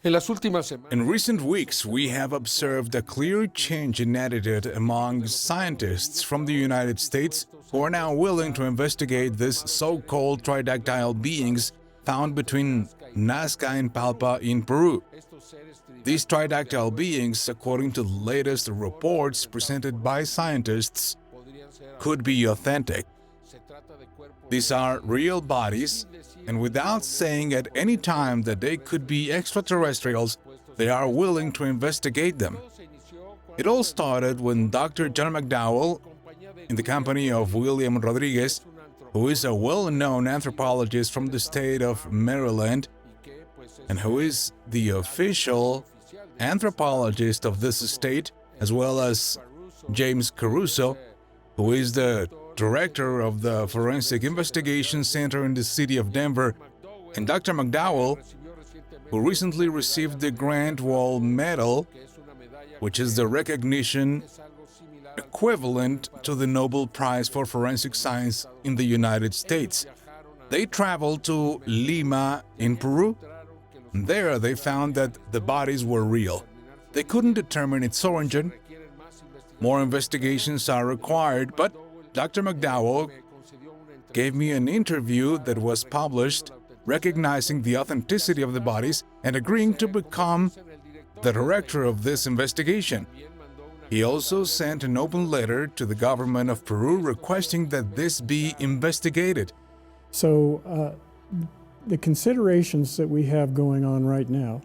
In recent weeks, we have observed a clear change in attitude among scientists from the United States who are now willing to investigate these so-called tridactyle beings found between Nazca and Palpa in Peru. These tridactyle beings, according to the latest reports presented by scientists, could be authentic. These are real bodies, and without saying at any time that they could be extraterrestrials, they are willing to investigate them. It all started when Dr. John McDowell, in the company of William Rodriguez, who is a well-known anthropologist from the state of Maryland, and who is the official anthropologist of this state, as well as James Caruso, who is the director of the Forensic Investigation Center in the city of Denver, and Dr. McDowell, who recently received the Grand Wall Medal, which is the recognition equivalent to the Nobel Prize for Forensic Science in the United States. They traveled to Lima in Peru. There they found that the bodies were real. They couldn't determine its origin. More investigations are required, but Dr. McDowell gave me an interview that was published recognizing the authenticity of the bodies and agreeing to become the director of this investigation. He also sent an open letter to the government of Peru requesting that this be investigated. So the considerations that we have going on right now,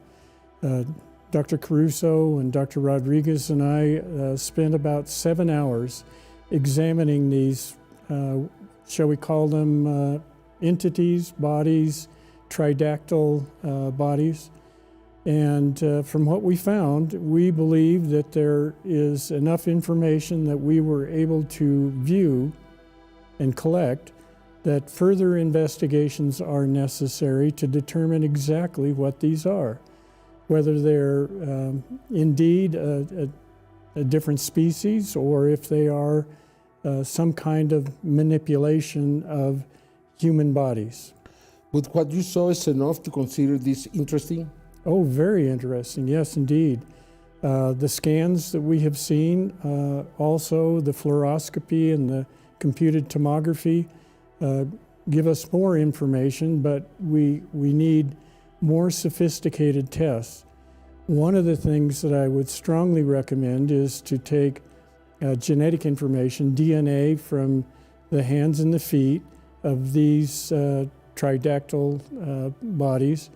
Dr. Caruso and Dr. Rodriguez and I spent about 7 hours examining these, shall we call them entities, bodies, tridactyl bodies. And from what we found, we believe that there is enough information that we were able to view and collect that further investigations are necessary to determine exactly what these are, whether they're indeed a different species or if they are some kind of manipulation of human bodies. But what you saw is enough to consider this interesting? Oh, very interesting. Yes, indeed. The scans that we have seen, also the fluoroscopy and the computed tomography give us more information, but we need more sophisticated tests. One of the things that I would strongly recommend is to take genetic information, DNA, from the hands and the feet of these tridactyl bodies,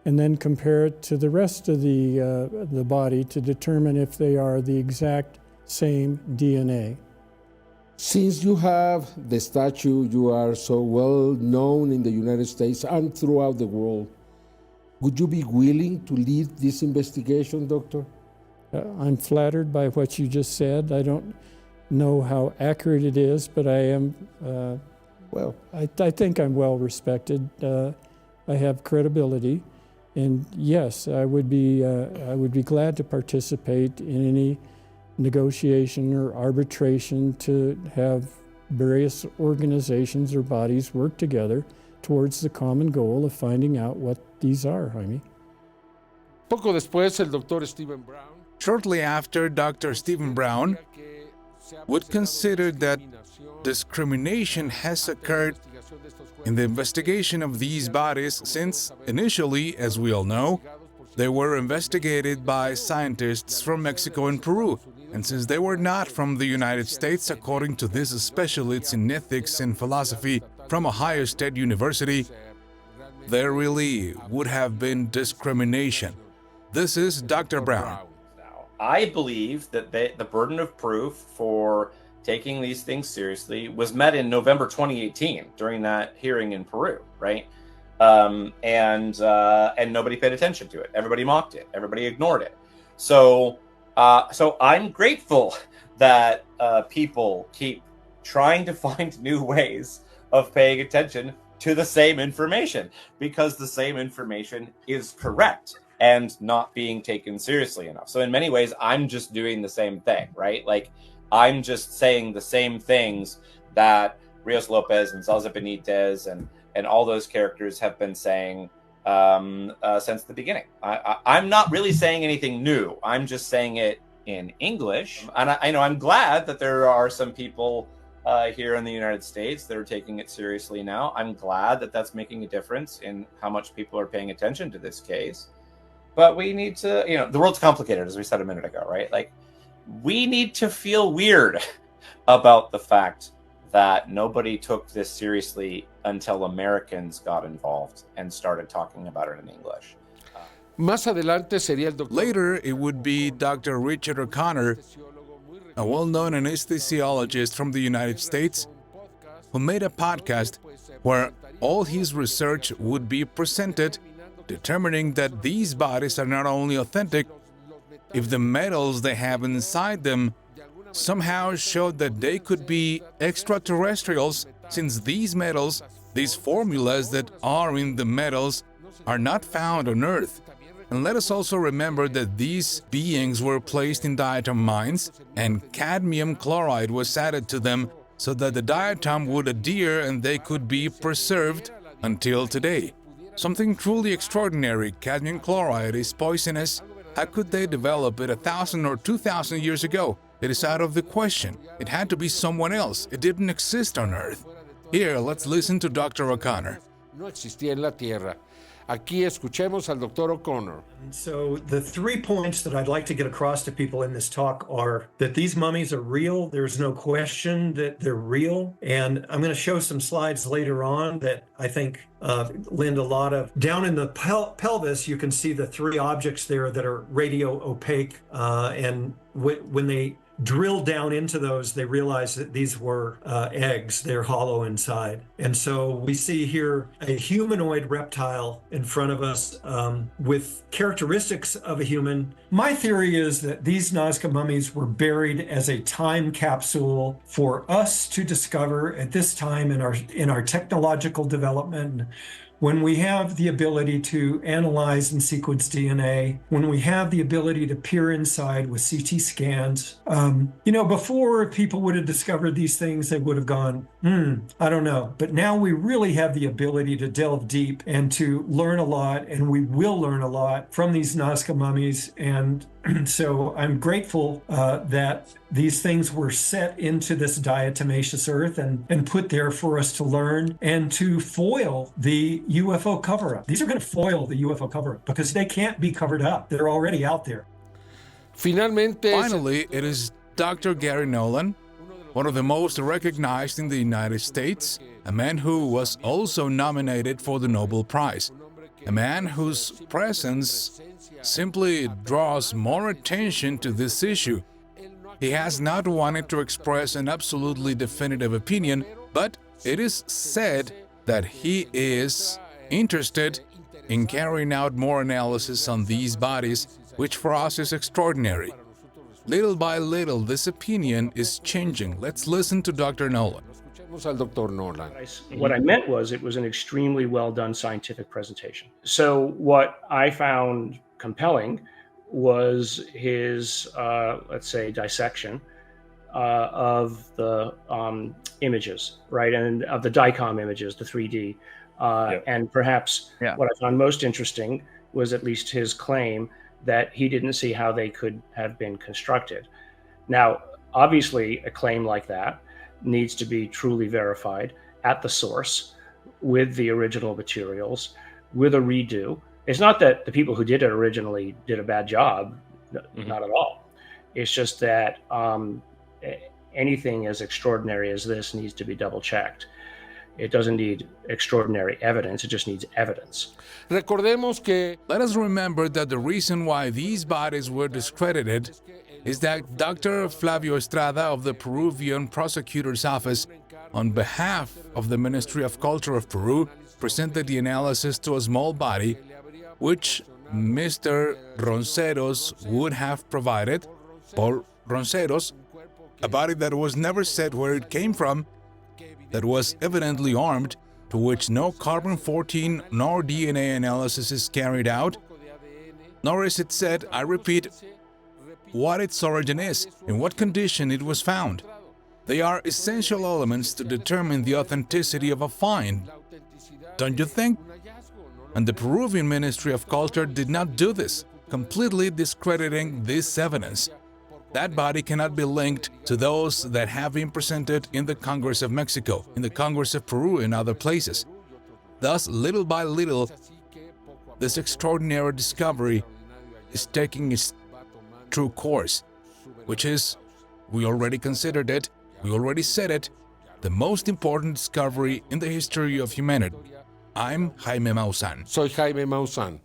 and then compare it to the rest of the body to determine if they are the exact same DNA. Since you have the statue, you are so well known in the United States and throughout the world, would you be willing to lead this investigation, Doctor? I'm flattered by what you just said. I don't know how accurate it is, but I am, well, I think I'm well respected. I have credibility. And yes, I would be glad to participate in any negotiation or arbitration to have various organizations or bodies work together towards the common goal of finding out what these are, Jaime. Poco después, el doctor Stephen Brown. Shortly after, Dr. Stephen Brown would consider that discrimination has occurred in the investigation of these bodies since, initially, as we all know, they were investigated by scientists from Mexico and Peru, and since they were not from the United States, according to these specialists in ethics and philosophy from Ohio State University, there really would have been discrimination. This is Dr. Brown. I believe that the burden of proof for taking these things seriously was met in November 2018 during that hearing in Peru, right? And nobody paid attention to it. Everybody mocked it. Everybody ignored it. So I'm grateful that people keep trying to find new ways of paying attention to the same information, because the same information is correct and not being taken seriously enough. So in many ways, I'm just doing the same thing, right? Like, I'm just saying the same things that Rios Lopez and Salsa Benitez and all those characters have been saying since the beginning. I'm not really saying anything new. I'm just saying it in English. And I'm glad that there are some people here in the United States that are taking it seriously now. I'm glad that that's making a difference in how much people are paying attention to this case. But we need to, the world's complicated, as we said a minute ago, right? Like, we need to feel weird about the fact that nobody took this seriously until Americans got involved and started talking about it in English. Más adelante sería el doctor. Later, it would be Dr. Richard O'Connor, a well-known anesthesiologist from the United States, who made a podcast where all his research would be presented, determining that these bodies are not only authentic, if the metals they have inside them somehow showed that they could be extraterrestrials, since these metals, these formulas that are in the metals, are not found on Earth. And let us also remember that these beings were placed in diatom mines, and cadmium chloride was added to them so that the diatom would adhere and they could be preserved until today. Something truly extraordinary. Cadmium chloride is poisonous. How could they develop it 1,000 or 2,000 years ago? It is out of the question. It had to be someone else. It didn't exist on Earth. Here, let's listen to Dr. O'Connor. No existía en la Tierra. Aquí escuchemos al Dr. O'Connor. So the 3 points that I'd like to get across to people in this talk are that these mummies are real. There's no question that they're real. And I'm going to show some slides later on that I think lend a lot of... Down in the pelvis, you can see the 3 objects there that are radio opaque. And when they drill down into those, they realize that these were eggs. They're hollow inside. And so we see here a humanoid reptile in front of us with characteristics of a human. My theory is that these Nazca mummies were buried as a time capsule for us to discover at this time in our technological development. When we have the ability to analyze and sequence DNA, when we have the ability to peer inside with CT scans, before people would have discovered these things, they would have gone, I don't know. But now we really have the ability to delve deep and to learn a lot, and we will learn a lot from these Nazca mummies. And so I'm grateful that these things were set into this diatomaceous earth and put there for us to learn and to foil the UFO cover-up. These are going to foil the UFO cover-up because they can't be covered up. They're already out there. Finally, it is Dr. Gary Nolan, one of the most recognized in the United States, a man who was also nominated for the Nobel Prize, a man whose presence simply draws more attention to this issue. He has not wanted to express an absolutely definitive opinion, but it is said that he is interested in carrying out more analysis on these bodies, which for us is extraordinary. Little by little, this opinion is changing. Let's listen to Dr. Nolan. What I meant was it was an extremely well done scientific presentation. So what I found compelling was his, let's say, dissection of the images, right? And of the DICOM images, the 3D. And perhaps what I found most interesting was at least his claim that he didn't see how they could have been constructed. Now, obviously, a claim like that needs to be truly verified at the source with the original materials, with a redo. It's not that the people who did it originally did a bad job, not at all. It's just that anything as extraordinary as this needs to be double checked. It doesn't need extraordinary evidence, it just needs evidence. Let us remember that the reason why these bodies were discredited is that Dr. Flavio Estrada of the Peruvian prosecutor's office, on behalf of the Ministry of Culture of Peru, presented the analysis to a small body, which Mr. Ronceros would have provided, Paul Ronceros, a body that was never said where it came from, that was evidently armed, to which no carbon-14 nor DNA analysis is carried out, nor is it said, I repeat, what its origin is, in what condition it was found. They are essential elements to determine the authenticity of a find. Don't you think? And the Peruvian Ministry of Culture did not do this, completely discrediting this evidence. That body cannot be linked to those that have been presented in the Congress of Mexico, in the Congress of Peru, and other places. Thus, little by little, this extraordinary discovery is taking its true course, which is, we already considered it, we already said it, the most important discovery in the history of humanity. I'm Jaime Maussan. Soy Jaime Maussan.